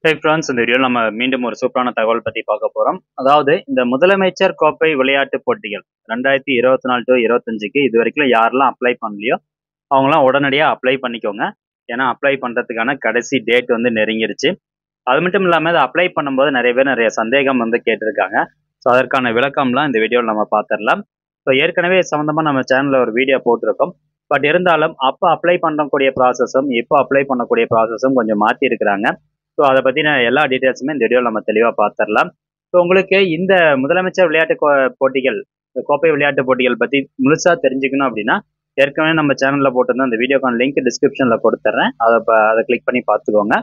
Hey friends, இந்த வீடியோவில் நம்ம மீண்டும் ஒரு சூப்பரான தகவல் பற்றி பார்க்க போகிறோம். அதாவது இந்த முதலமைச்சர் கோப்பை விளையாட்டுப் போட்டிகள் 2024 டு 25க்கு இது வரைக்கும் யாரெல்லாம் அப்ளை பண்ணலையோ அவங்களாம் உடனடியாக அப்ளை பண்ணிக்கோங்க. ஏன்னா அப்ளை பண்ணுறதுக்கான கடைசி டேட் வந்து நெருங்கிருச்சு. அது மட்டும் இல்லாமல் இதை அப்ளை பண்ணும்போது நிறைய பேர் நிறைய சந்தேகம் வந்து கேட்டிருக்காங்க. ஸோ அதற்கான விளக்கம்லாம் இந்த வீடியோவில் நம்ம பார்த்துடலாம். ஸோ ஏற்கனவே சம்மந்தமாக நம்ம சேனலில் ஒரு வீடியோ போட்டிருக்கோம். பட் இருந்தாலும் அப்போ அப்ளை பண்ணக்கூடிய ப்ராசஸும் இப்போ அப்ளை பண்ணக்கூடிய ப்ராசஸும் கொஞ்சம் மாற்றிருக்கிறாங்க. ஸோ அதை பற்றின எல்லா டீட்டெயில்ஸுமே இந்த வீடியோவில் நம்ம தெளிவாக பார்த்துடலாம். ஸோ உங்களுக்கு இந்த முதலமைச்சர் விளையாட்டு போட்டிகள், இந்த கோப்பை விளையாட்டு போட்டிகள் பற்றி முழுசாக தெரிஞ்சுக்கணும் அப்படின்னா ஏற்கனவே நம்ம சேனலில் போட்டிருந்தோம். அந்த வீடியோக்கான லிங்க் டிஸ்கிரிப்ஷனில் கொடுத்துட்றேன். அதை கிளிக் பண்ணி பார்த்துக்கோங்க.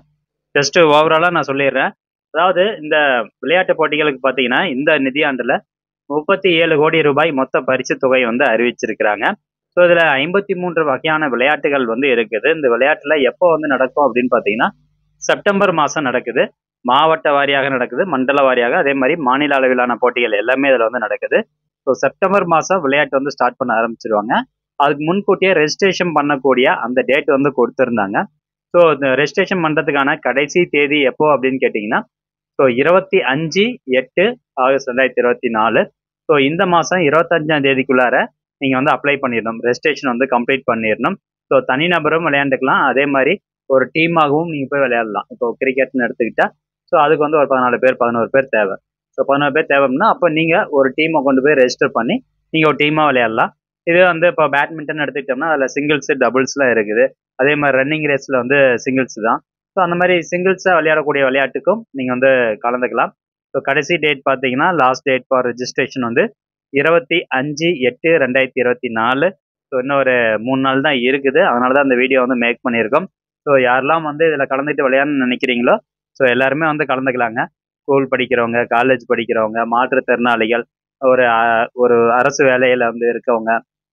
ஜஸ்ட்டு ஓவராலாக நான் சொல்லிடுறேன். அதாவது இந்த விளையாட்டு போட்டிகளுக்கு பார்த்தீங்கன்னா இந்த நிதியாண்டில் 37 கோடி ரூபாய் மொத்த பரிசு தொகை வந்து அறிவிச்சிருக்கிறாங்க. ஸோ இதில் 53 வகையான விளையாட்டுகள் வந்து இருக்குது. இந்த விளையாட்டில் எப்போ வந்து நடக்கும் அப்படின்னு பார்த்தீங்கன்னா செப்டம்பர் மாதம் நடக்குது. மாவட்ட வாரியாக நடக்குது, மண்டல வாரியாக, அதே மாதிரி மாநில அளவிலான போட்டிகள் எல்லாமே இதில் வந்து நடக்குது. ஸோ செப்டம்பர் மாதம் விளையாட்டு வந்து ஸ்டார்ட் பண்ண ஆரம்பிச்சிருவாங்க. அதுக்கு முன்கூட்டியே ரெஜிஸ்ட்ரேஷன் பண்ணக்கூடிய அந்த டேட் வந்து கொடுத்துருந்தாங்க. ஸோ இந்த ரெஜிஸ்ட்ரேஷன் பண்ணுறதுக்கான கடைசி தேதி எப்போ அப்படின்னு கேட்டிங்கன்னா ஸோ 25/8/2024. ஸோ இந்த மாதம் 25ஆம் தேதிக்குள்ளார நீங்கள் வந்து அப்ளை பண்ணிடணும். ரெஜிஸ்ட்ரேஷன் வந்து கம்ப்ளீட் பண்ணிடணும். ஸோ தனிநபரும் விளையாண்டுக்கலாம், அதே மாதிரி ஒரு டீமாகவும் நீங்கள் போய் விளையாடலாம். இப்போ கிரிக்கெட்னு எடுத்துக்கிட்டா ஸோ அதுக்கு வந்து ஒரு 14 பேர் 11 பேர் தேவை. ஸோ 11 பேர் தேவைன்னா அப்போ நீங்கள் ஒரு டீமை கொண்டு போய் ரெஜிஸ்டர் பண்ணி நீங்கள் ஒரு டீமாக விளையாடலாம். இது வந்து இப்போ பேட்மிண்டன் எடுத்துக்கிட்டோம்னா அதில் சிங்கிள்ஸு டபுள்ஸ்லாம் இருக்குது. அதே மாதிரி ரன்னிங் ரேஸில் வந்து சிங்கிள்ஸ் தான். ஸோ அந்த மாதிரி சிங்கிள்ஸாக விளையாடக்கூடிய விளையாட்டுக்கும் நீங்கள் வந்து கலந்துக்கலாம். ஸோ கடைசி டேட் பார்த்தீங்கன்னா லாஸ்ட் டேட் ஃபார் ரெஜிஸ்ட்ரேஷன் வந்து 25/8/2024. ஸோ இன்னும் ஒரு 3 நாள் தான் இருக்குது. அதனால தான் இந்த வீடியோ வந்து மேக் பண்ணியிருக்கோம். ஸோ யாரெல்லாம் வந்து இதில் கலந்துட்டு விளையாடணும்னு நினைக்கிறீங்களோ ஸோ எல்லாருமே வந்து கலந்துக்கலாங்க. ஸ்கூல் படிக்கிறவங்க, காலேஜ் படிக்கிறவங்க, மாற்றுத்திறனாளிகள், ஒரு ஒரு அரசு வேலையில் வந்து இருக்கவங்க,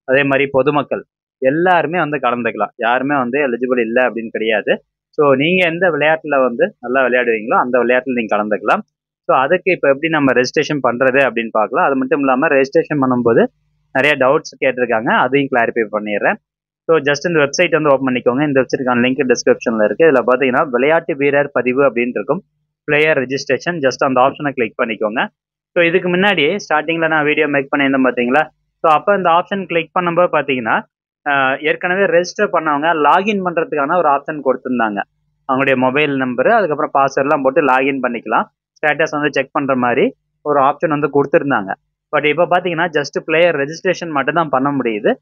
அதே மாதிரி பொதுமக்கள் எல்லாருமே வந்து கலந்துக்கலாம். யாருமே வந்து எலிஜிபிள் இல்லை அப்படின்னு கிடையாது. ஸோ நீங்கள் எந்த விளையாட்டில் வந்து நல்லா விளையாடுவீங்களோ அந்த விளையாட்டில் நீங்கள் கலந்துக்கலாம். ஸோ அதுக்கு இப்போ எப்படி நம்ம ரெஜிஸ்ட்ரேஷன் பண்ணுறது அப்படின்னு பார்க்கலாம். அது மட்டும் இல்லாமல் ரெஜிஸ்ட்ரேஷன் பண்ணும்போது நிறைய டவுட்ஸ் கேட்டிருக்காங்க, அதையும் கிளாரிஃபை பண்ணிடுறேன். ஸோ ஜஸ்ட் இந்த வெப்சைட் வந்து ஓப்பன் பண்ணிக்கோங்க. இந்த வெப்சைட்டுக்கான லிங்க் டிஸ்கிரிப்ஷனில் இருக்குது. இதில் பார்த்தீங்கன்னா விளையாட்டு வீரர் பதிவு அப்படின்னு இருக்கும், பிளேயர் ரெஜிஸ்ட்ரேஷன். ஜஸ்ட் அந்த ஆப்ஷனை கிளிக் பண்ணிக்கோங்க. ஸோ இதுக்கு முன்னாடியே ஸ்டார்டிங்கில் நான் வீடியோ மேக் பண்ணியிருந்தேன் பார்த்தீங்களா. ஸோ அப்போ இந்த ஆப்ஷன் கிளிக் பண்ணும்போது பார்த்தீங்கன்னா ஏற்கனவே ரெஜிஸ்டர் பண்ணவங்க லாகின் பண்ணுறதுக்கான ஒரு ஆப்ஷன் கொடுத்துருந்தாங்க. அவங்களுடைய மொபைல் நம்பரு, அதுக்கப்புறம் பாஸ்வேர்ட்லாம் போட்டு லாகின் பண்ணிக்கலாம். ஸ்டேட்டஸ் வந்து செக் பண்ணுற மாதிரி ஒரு ஆப்ஷன் வந்து கொடுத்துருந்தாங்க. பட் இப்போ பார்த்தீங்கன்னா ஜஸ்ட் பிளேயர் ரெஜிஸ்ட்ரேஷன் மட்டும் தான் பண்ண முடியுது,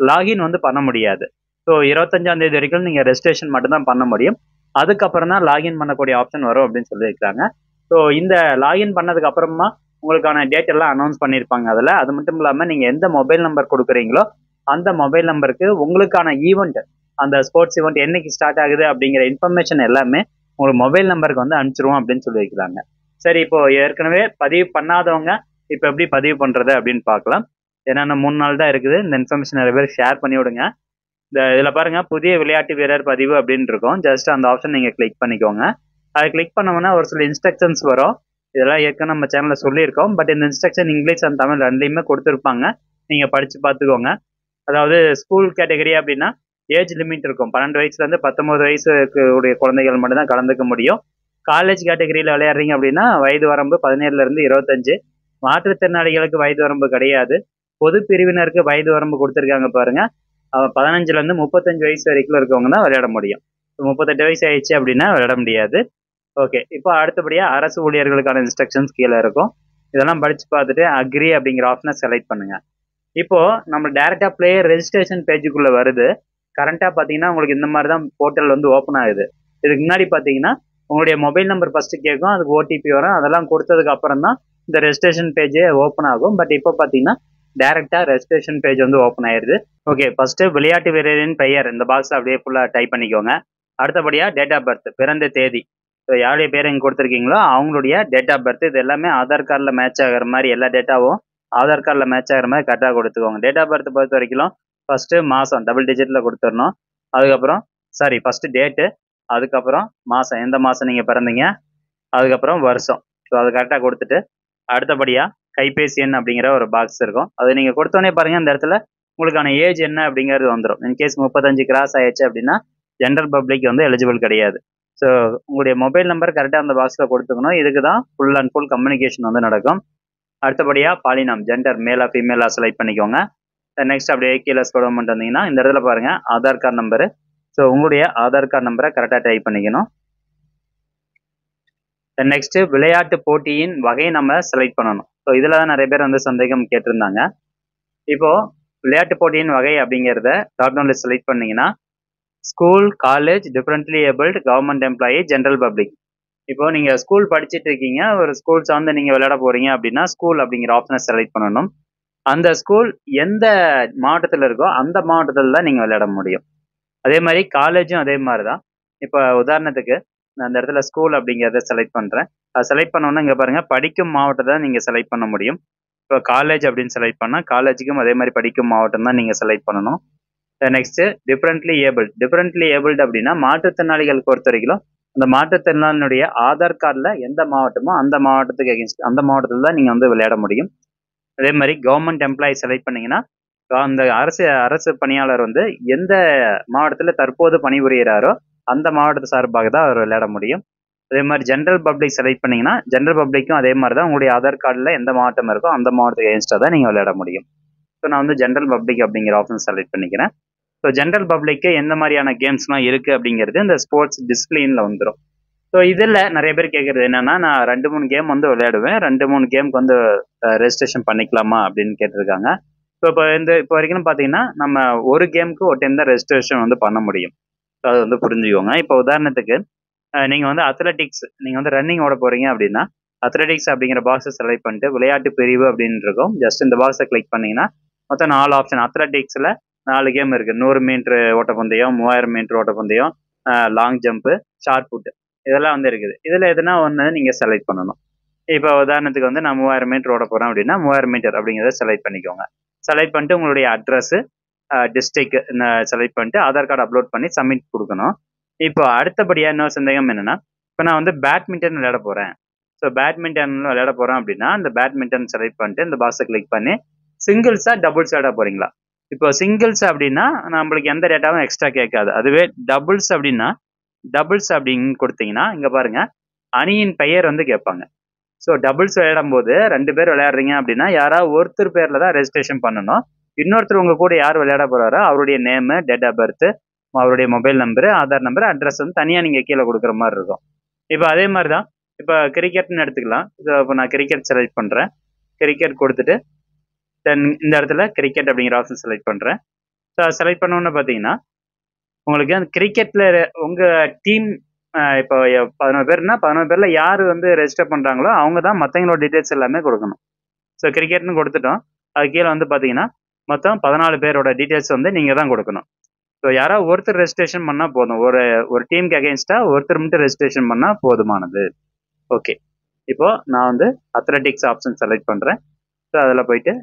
லாகின் வந்து பண்ண முடியாது. ஸோ 25ஆம் தேதி வரைக்கும் நீங்கள் ரெஜிஸ்ட்ரேஷன் மட்டும் தான் பண்ண முடியும். அதுக்கப்புறம் தான் லாகின் பண்ணக்கூடிய ஆப்ஷன் வரும் அப்படின்னு சொல்லியிருக்காங்க. ஸோ இந்த லாகின் பண்ணதுக்கு அப்புறமா உங்களுக்கான டேட் எல்லாம் அனௌன்ஸ் பண்ணியிருப்பாங்க அதில். அது மட்டும் இல்லாமல் நீங்கள் எந்த மொபைல் நம்பர் கொடுக்குறீங்களோ அந்த மொபைல் நம்பருக்கு உங்களுக்கான ஈவெண்ட், அந்த ஸ்போர்ட்ஸ் ஈவெண்ட் என்னைக்கு ஸ்டார்ட் ஆகுது அப்படிங்கிற இன்ஃபர்மேஷன் எல்லாமே உங்களுக்கு மொபைல் நம்பருக்கு வந்து அனுப்பிச்சிருவோம் அப்படின்னு சொல்லியிருக்கிறாங்க. சரி, இப்போ ஏற்கனவே பதிவு பண்ணாதவங்க இப்போ எப்படி பதிவு பண்ணுறது அப்படின்னு பார்க்கலாம். ஏன்னா 3 நாள் தான் இருக்குது. இந்த இன்ஃபர்மேஷன் நிறைய பேர் ஷேர் பண்ணி விடுங்க. இந்த இதில் பாருங்கள், புதிய விளையாட்டு வீரர் பதிவு அப்படின்னு இருக்கும். ஜஸ்ட் அந்த ஆப்ஷன் நீங்கள் கிளிக் பண்ணிக்கோங்க. அதை கிளிக் பண்ணோம்னா ஒரு சில இன்ஸ்ட்ரக்ஷன்ஸ் வரும். இதெல்லாம் ஏற்கனவே நம்ம சேனலில் சொல்லியிருக்கோம். பட் இந்த இன்ஸ்ட்ரக்ஷன் இங்கிலீஷ் அண்ட் தமிழ் ரெண்டுலையுமே கொடுத்துருப்பாங்க. நீங்கள் படித்து பார்த்துக்கோங்க. அதாவது ஸ்கூல் கேட்டகரி அப்படின்னா ஏஜ் லிமிட் இருக்கும். 12 வயசுலேருந்து 19 வயசுக்கு உடைய குழந்தைகள் மட்டும்தான் கலந்துக்க முடியும். காலேஜ் கேட்டகரியில் விளையாடுறீங்க அப்படின்னா வயது வரம்பு 17லேருந்து 25. மாற்றுத்திறனாளிகளுக்கு வயது வரம்பு கிடையாது. பொது பிரிவினருக்கு வயது வரம்பு கொடுத்துருக்காங்க பாருங்க. 15லேருந்து 35 வயசு வரைக்கும் இருக்கவங்க தான் விளையாட முடியும். 38 வயசு ஆயிடுச்சு அப்படின்னா விளையாட முடியாது. ஓகே, இப்போ அடுத்தபடியாக அரசு ஊழியர்களுக்கான இன்ஸ்ட்ரக்ஷன்ஸ் கீழே இருக்கும். இதெல்லாம் படித்து பார்த்துட்டு அக்ரி அப்படிங்கிற ஆப்ஷனை செலக்ட் பண்ணுங்க. இப்போ நம்ம டேரெக்டாக பிளேயர் ரெஜிஸ்ட்ரேஷன் பேஜுக்குள்ளே வருது. கரண்ட்டாக பார்த்தீங்கன்னா உங்களுக்கு இந்த மாதிரி தான் போர்ட்டல் வந்து ஓப்பன் ஆகுது. இதுக்கு முன்னாடி பார்த்தீங்கன்னா உங்களுடைய மொபைல் நம்பர் ஃபஸ்ட்டு கேட்கும், அதுக்கு ஓடிபி வரும். அதெல்லாம் கொடுத்ததுக்கு அப்புறம் தான் இந்த ரெஜிஸ்ட்ரேஷன் பேஜே ஓப்பன் ஆகும். பட் இப்போ பார்த்தீங்கன்னா டேரெக்டாக ரெஜிஸ்ட்ரேஷன் பேஜ் வந்து ஓப்பன் ஆயிடுது. ஓகே, ஃபஸ்ட்டு விளையாட்டு வீரரின் பெயர் இந்த பாக்ஸில் அப்படியே ஃபுல்லாக டைப் பண்ணிக்கோங்க. அடுத்தபடியாக டேட் ஆஃப் பர்த், பிறந்த தேதி. ஸோ யாருடைய பேர் இங்கே கொடுத்துருக்கீங்களோ அவங்களுடைய டேட் ஆஃப் பர்த். இது எல்லாமே ஆதார் கார்டில் மேட்ச் ஆகிற மாதிரி எல்லா டேட்டாவும் ஆதார் கார்டில் மேட்ச் ஆகிற மாதிரி கரெக்டாக கொடுத்துக்கோங்க. டேட் ஆஃப் பர்த் பொறுத்த வரைக்கும் ஃபஸ்ட்டு மாதம் டபுள் டிஜிட்டில் கொடுத்துடணும். அதுக்கப்புறம் ஃபஸ்ட்டு டேட்டு, அதுக்கப்புறம் மாதம், எந்த மாதம் நீங்கள் பிறந்தீங்க, அதுக்கப்புறம் வருஷம். ஸோ அது கரெக்டாக கொடுத்துட்டு அடுத்தபடியாக கைபேசி எண் அப்படிங்கிற ஒரு பாக்ஸ் இருக்கும். அது நீங்கள் கொடுத்தோன்னே பாருங்கள், இந்த இடத்துல உங்களுக்கான ஏஜ் என்ன அப்படிங்கிறது வந்துடும். இன்கேஸ் 35 கிராஸ் ஆயிடுச்சு அப்படின்னா ஜென்ரல் பப்ளிக் வந்து எலிஜிபிள் கிடையாது. ஸோ உங்களுடைய மொபைல் நம்பர் கரெக்டாக அந்த பாக்ஸில் கொடுத்துக்கணும். இதுக்கு தான் ஃபுல் அண்ட் ஃபுல் கம்யூனிகேஷன் வந்து நடக்கும். அடுத்தபடியாக பாலினம் ஜெண்டர் மேலா ஃபீமேலா செலக்ட் பண்ணிக்கோங்க. நெக்ஸ்ட் அப்படியே கீழே ஸ்க்ரோல் பண்ணிட்டு வந்தீங்கன்னா இந்த இடத்துல பாருங்கள் ஆதார் கார்டு நம்பரு. ஸோ உங்களுடைய ஆதார் கார்டு நம்பரை கரெக்டாக டைப் பண்ணிக்கணும். நெக்ஸ்ட் விளையாட்டு போட்டியின் வகையை நம்ம செலக்ட் பண்ணணும். ஸோ இதில் தான் நிறைய பேர் வந்து சந்தேகம் கேட்டிருந்தாங்க. இப்போ விளையாட்டு போட்டியின் வகை அப்படிங்கிறத டாப்டவுன்ல செலக்ட் பண்ணீங்கன்னா school, college, differently abled, government employee, general public. இப்போ நீங்கள் ஸ்கூல் படிச்சுட்டு இருக்கீங்க, ஒரு ஸ்கூல் சார்ந்து நீங்கள் விளையாட போறீங்க அப்படின்னா ஸ்கூல் அப்படிங்கிற ஆப்ஷனை செலக்ட் பண்ணணும். அந்த ஸ்கூல் எந்த மாவட்டத்தில் இருக்கோ அந்த மாவட்டத்தில் தான் நீங்கள் விளையாட முடியும். அதே மாதிரி காலேஜும் அதே மாதிரி தான். இப்போ உதாரணத்துக்கு நான் அந்த இடத்துல ஸ்கூல் அப்படிங்கிறத செலக்ட் பண்ணுறேன். அதை செலக்ட் பண்ணோன்னா இங்கே பாருங்கள் படிக்கும் மாவட்டத்தை நீங்கள் செலக்ட் பண்ண முடியும். இப்போ காலேஜ் அப்படின்னு செலக்ட் பண்ணால் காலேஜுக்கும் அதே மாதிரி படிக்கும் மாவட்டம் தான் நீங்கள் செலக்ட் பண்ணணும். நெக்ஸ்ட்டு டிஃப்ரெண்ட்லி ஏபிள்டு அப்படின்னா மாற்றுத்திறனாளிகள் பொறுத்த வரைக்கும் அந்த மாற்றுத்திறனாளினுடைய ஆதார் கார்டில் எந்த மாவட்டமோ அந்த மாவட்டத்துக்கு அகேன்ஸ்ட் அந்த மாவட்டத்தில் தான் நீங்கள் வந்து விளையாட முடியும். அதே மாதிரி கவர்மெண்ட் எம்ப்ளாயி செலக்ட் பண்ணீங்கன்னா அந்த அரசு பணியாளர் வந்து எந்த மாவட்டத்தில் தற்போது பணிபுரிகிறாரோ அந்த மாவட்டத்தை சார்பாக தான் அவர் விளையாட முடியும். அதே மாதிரி ஜென்ரல் பப்ளிக் செலக்ட் பண்ணீங்கன்னா ஜென்ரல் பப்ளிக்கும் அதே மாதிரி தான் உங்களுடைய ஆதார் கார்டில் எந்த மாவட்டம் இருக்கோ அந்த மாவட்டத்துக்கு அகேன்ஸ்டாக தான் நீங்கள் விளையாட முடியும். ஸோ நான் வந்து ஜென்ரல் பப்ளிக் அப்படிங்கிற ஆப்ஷன் செலக்ட் பண்ணிக்கிறேன். ஸோ ஜென்ரல் பப்ளிக்கு எந்த மாதிரியான கேம்ஸ்லாம் இருக்குது அப்படிங்கிறது இந்த ஸ்போர்ட்ஸ் டிசிப்ளினில் வந்துடும். ஸோ இதில் நிறைய பேர் கேட்குறது என்னென்னா நான் 2-3 கேம் வந்து விளையாடுவேன், 2-3 கேமுக்கு வந்து ரெஜிஸ்ட்ரேஷன் பண்ணிக்கலாமா அப்படின்னு கேட்டிருக்காங்க. ஸோ இப்போ வரைக்கும் பார்த்தீங்கன்னா நம்ம ஒரு கேமுக்கு ஒரு டைம் தான் ரெஜிஸ்ட்ரேஷன் வந்து பண்ண முடியும். ஸோ அது வந்து புரிஞ்சுக்கோங்க. இப்போ உதாரணத்துக்கு நீங்கள் வந்து அத்லெட்டிக்ஸ் நீங்கள் வந்து ரன்னிங் ஓட போகிறீங்க அப்படின்னா அத்லெட்டிக்ஸ் அப்படிங்கிற பாக்ஸை செலக்ட் பண்ணிட்டு விளையாட்டு பிரிவு அப்படின்னு இருக்கும். ஜஸ்ட் இந்த பாக்ஸை கிளிக் பண்ணிங்கன்னா மொத்தம் 4 ஆப்ஷன். அத்லெட்டிக்ஸில் 4 கேம் இருக்குது. 100 மீட்ரு ஓட்டப்பந்தயம், 3000 மீட்ரு ஓட்டப்பந்தயம், லாங் ஜம்ப்பு, ஷார்ட் புட், இதெல்லாம் வந்து இருக்குது. இதில் எதுனா ஒன்று நீங்கள் செலக்ட் பண்ணணும். இப்போ உதாரணத்துக்கு வந்து நான் 3000 மீட்டர் ஓட போகிறேன் அப்படின்னா 3000 மீட்டர் அப்படிங்கிறத செலக்ட் பண்ணிக்கோங்க. செலக்ட் பண்ணிட்டு உங்களுடைய அட்ரஸு, டிஸ்ட்ரிக்ட் செலக்ட் பண்ணிட்டு ஆதார் கார்டு அப்லோட் பண்ணி சப்மிட் கொடுக்கணும். இப்போ அடுத்தபடியாக இன்னொரு சந்தேகம் என்னென்னா இப்போ நான் வந்து பேட்மிண்டன் விளையாட போகிறேன். ஸோ பேட்மிண்டன் விளையாட போகிறேன் அப்படின்னா இந்த பேட்மிண்டன் செலக்ட் பண்ணிட்டு இந்த பாக்ஸை கிளிக் பண்ணி சிங்கிள்ஸாக டபுள்ஸ் விளையாட போகிறீங்களா? இப்போ சிங்கிள்ஸ் அப்படின்னா நம்மளுக்கு எந்த டேட்டாவும் எக்ஸ்ட்ரா கேட்காது. அதுவே டபுள்ஸ் அப்படின்னா டபுள்ஸ் அப்படின்னு கொடுத்தீங்கன்னா இங்கே பாருங்கள் அணியின் பெயர் வந்து கேட்பாங்க. ஸோ டபுள்ஸ் விளையாடும் போது 2 பேர் விளையாடுறீங்க அப்படின்னா யாராவது ஒருத்தர் பேரில் தான் ரெஜிஸ்ட்ரேஷன் பண்ணணும். இன்னொருத்தர் உங்கள் கூட யார் விளையாட போகிறாரோ அவருடைய நேமு, டேட் ஆஃப் பர்த்து, அவருடைய mobile number, Aadhaar number, address வந்து தனியாக நீங்கள் கீழே கொடுக்குற மாதிரி இருக்கும். இப்போ அதே மாதிரி தான் இப்போ கிரிக்கெட்னு எடுத்துக்கலாம். இப்போ நான் கிரிக்கெட் செலக்ட் பண்ணுறேன். கிரிக்கெட் கொடுத்துட்டு தென் இந்த இடத்துல கிரிக்கெட் அப்படிங்கிற ஆப்ஷன் செலக்ட் பண்ணுறேன். ஸோ செலக்ட் பண்ணோன்னு பார்த்தீங்கன்னா உங்களுக்கு அந்த கிரிக்கெட்டில் உங்கள் டீம் இப்போ 11 பேர்னா 11 பேரில் யார் வந்து ரெஜிஸ்டர் பண்ணுறாங்களோ அவங்க தான் மற்றவங்களோட டீட்டெயில்ஸ் எல்லாமே கொடுக்கணும். ஸோ கிரிக்கெட்னு கொடுத்துட்டோம். அது கீழே வந்து பார்த்தீங்கன்னா மொத்தம் 14 பேரோட டீட்டெயில்ஸ் வந்து நீங்கள் தான் கொடுக்கணும். ஸோ யாராவது ஒருத்தர் ரெஜிஸ்ட்ரேஷன் பண்ணால் போதும். ஒரு டீமுக்கு அகேன்ஸ்டாக ஒருத்தர் மட்டும் ரெஜிஸ்ட்ரேஷன் பண்ணால் போதுமானது. ஓகே, இப்போது நான் வந்து அத்லெட்டிக்ஸ் ஆப்ஷன் செலக்ட் பண்ணுறேன். ஸோ அதில் போயிட்டு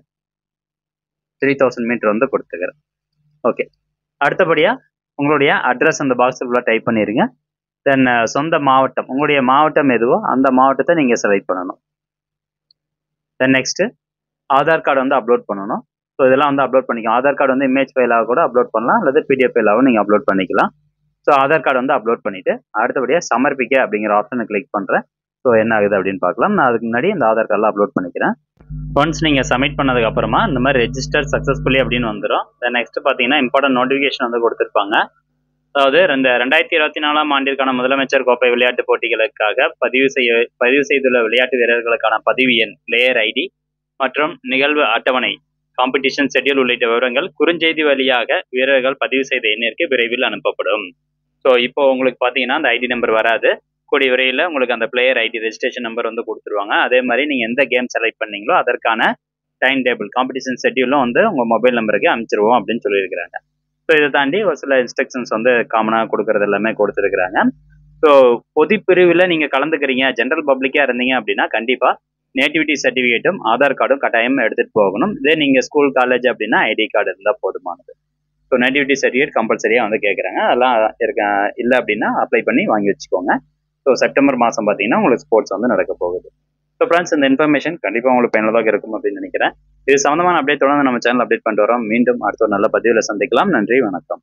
3000 மீட்டர் வந்து கொடுத்துக்கிறேன். ஓகே, அடுத்தபடியாக உங்களுடைய அட்ரஸ் அந்த பாக்ஸில் ஃபுல்லாக டைப் பண்ணிடுங்க. தென் சொந்த மாவட்டம், உங்களுடைய மாவட்டம் எதுவோ அந்த மாவட்டத்தை நீங்கள் செலக்ட் பண்ணணும். தென் நெக்ஸ்ட்டு ஆதார் கார்டு வந்து அப்லோட் பண்ணணும். ஸோ இதெல்லாம் வந்து அப்லோட் பண்ணிக்கலாம். ஆதார் கார்டு வந்து இமேஜ் ஃபைலாக கூட அப்லோட் பண்ணலாம், அல்லது பிடிஎஃப் ஃபைலாகவும் நீங்கள் அப்லோட் பண்ணிக்கலாம். ஸோ ஆதார் கார்டு வந்து அப்லோட் பண்ணிவிட்டு அடுத்தபடியாக சமர்ப்பிக்க அப்படிங்கிற ஆப்ஷனை கிளிக் பண்ணுறேன். ஸோ என்ன ஆகுது அப்படின்னு பார்க்கலாம். நான் அதுக்கு முன்னாடி இந்த ஆதார் கார்டில் அப்லோட் பண்ணிக்கிறேன். ஒன்ஸ் நீங்கள் சப்மிட் பண்ணதுக்கு அப்புறமா இந்த மாதிரி ரெஜிஸ்டர் சக்ஸஸ்ஃபுல்லி அப்படின்னு வந்துடும். தென் நெக்ஸ்ட் பார்த்தீங்கன்னா இம்பார்ட்டன்ட் நோட்டிஃபிகேஷன் வந்து கொடுத்துருப்பாங்க. அதாவது இந்த 2024ஆம் ஆண்டிற்கான முதலமைச்சர் கோப்பை விளையாட்டுப் போட்டிகளுக்காக பதிவு செய்துள்ள விளையாட்டு வீரர்களுக்கான பதிவு எண், பிளேயர் ஐடி மற்றும் நிகழ்வு அட்டவணை, காம்படிஷன் ஷெட்யூல் உள்ளிட்ட விவரங்கள் குறுஞ்செய்தி வழியாக வீரர்கள் பதிவு செய்த எண்ணிற்கு விரைவில் அனுப்பப்படும். ஸோ இப்போ உங்களுக்கு பார்த்தீங்கன்னா அந்த ஐடி நம்பர் வராது. கூடிய விரைவில் உங்களுக்கு அந்த பிளேயர் ஐடி ரெஜிஸ்ட்ரேஷன் நம்பர் வந்து கொடுத்துருவாங்க. அதே மாதிரி நீங்கள் எந்த கேம் செலக்ட் பண்ணீங்களோ அதற்கான டைம் டேபிள், காம்படிஷன் ஷெட்யூலும் வந்து உங்கள் மொபைல் நம்பருக்கு அனுப்பிச்சிருவோம் அப்படின்னு சொல்லியிருக்கிறாங்க. ஸோ இதை தாண்டி ஒரு சில இன்ஸ்ட்ரக்ஷன்ஸ் வந்து காமனாக கொடுக்கறது எல்லாமே கொடுத்துருக்குறாங்க. ஸோ பொது பிரிவில் நீங்கள் கலந்துக்கிறீங்க, ஜென்ரல் பப்ளிக்காக இருந்தீங்க அப்படின்னா கண்டிப்பாக நேட்டிவிட்டி சர்டிஃபிகேட்டும் ஆதார் கார்டும் கட்டாயம் எடுத்துகிட்டு போகணும். இதே நீங்கள் ஸ்கூல், காலேஜ் அப்படின்னா ஐடி கார்டு இருந்தால் போதுமானது. ஸோ நேட்டிவிட்டி சர்டிஃபிகேட் கம்பல்சரியாக வந்து கேட்குறாங்க. அதெல்லாம் இல்லை அப்படின்னா அப்ளை பண்ணி வாங்கி வச்சுக்கோங்க. ஸோ செப்டம்பர் மாதம் பார்த்தீங்கன்னா உங்களுக்கு ஸ்போர்ட்ஸ் வந்து நடக்க போகுது. ஸோ ஃப்ரெண்ட்ஸ், இந்த இன்ஃபர்மேஷன் கண்டிப்பாக உங்களுக்கு பயனுள்ளதாக இருக்கும் அப்படின்னு நினைக்கிறேன். இது சம்மந்தமான அப்டேட் தொடர்ந்து நம்ம சேனல் அப்டேட் பண்ணிட்டு வரோம். மீண்டும் அடுத்த ஒரு நல்ல பதிவில் சந்திக்கலாம். நன்றி, வணக்கம்.